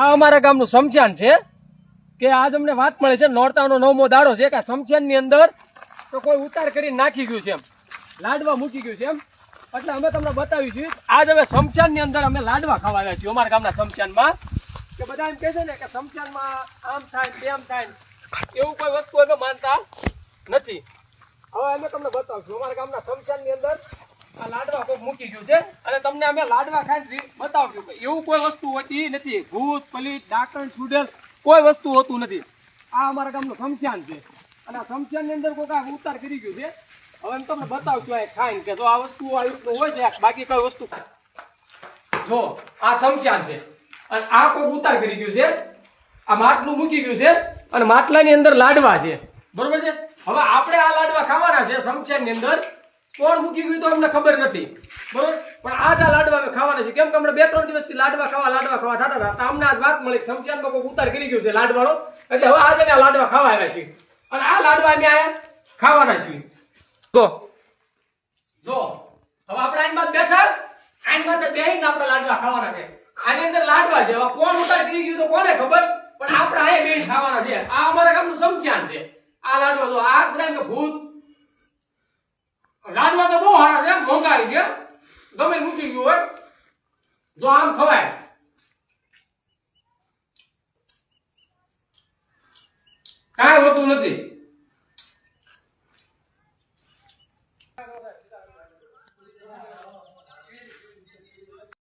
આ અમારા ગામનું સમચાન છે કે આજ અમને વાત મળે છે નોરતાનો 9મો દાડો છે કે સમચાનની અંદર તો કોઈ ઉતાર કરીને નાખી ગયું છે એમ, લાડવા મૂકી ગયું છે એમ. એટલે અમે તમને બતાવીશું આજ હવે સમચાનની અંદર અમે લાડવા ખાવા આવ્યા છીએ અમારા ગામના સમચાનમાં. કે બધા એમ કહે છે ને કે સમચાનમાં આમ થાય તેમ થાય, એવું કોઈ વસ્તુ અમે માનતા નથી. હવે અમે તમને બતાવશું અમારા ગામના સમચાનની અંદર આ લાડવા કોઈ મૂકી ગયું છે અને તમને અમે લાડવા ખાઈને બતાવશું કે એવું કોઈ વસ્તુ હોતી નથી. ભૂત પલીત ડાકણ છુડેલ કોઈ વસ્તુ હોતું નથી. આ અમારા ગામનું સમચાન છે અને આ સમચાનની અંદર કોઈ કાંઈ ઉતાર કરી ગયું છે. હવે અમે તમને બતાવશું આ ખાઈને કે જો આ વસ્તુ આ રીતનું હોય છે, બાકી કઈ વસ્તુ જો આ સમચાન છે અને આ કોઈ ઉતાર કરી ગયું છે. આ માટલું મૂકી ગયું છે અને માટલાની અંદર લાડવા છે, બરોબર છે. હવે આપણે આ લાડવા ખાવાના છે સમચાનની અંદર. કોણ મૂકી ગયું તો અમને ખબર નથી, બરોબર, પણ આ લાડવા અમે ખાવાના છે. કેમ કે હમણાં 2-3 દિવસથી લાડવા ખાવા થતા હતા. તો અમને આજ વાત મળી સમચાનમાં કોઈ ઉતાર કરી ગયું છે લાડવાનો, એટલે હવે આજે અમે આ લાડવા ખાવા આવ્યા છીએ અને આ લાડવા અમે આયા ખાવાના છીએ. જો હવે આપણે આઈન બાદ બેઠા, આઈન બાદ બેહીને આપણે લાડવા ખાવાના છે. આની અંદર લાડવા છે. હવે કોણ ઉતાર કરી ગયું તો કોને ખબર, પણ આપણે આયા બેહીને ખાવાના છે. આ અમારા ગામનું સમચાન છે. આ લાડવા જો આ બધા ભૂત લાડવા તો બહુ સારા છે, મોંઘારી છે, ગમે મૂકી ગયું હોય જો આમ ખવાય. કાંઈ હોતું નથી.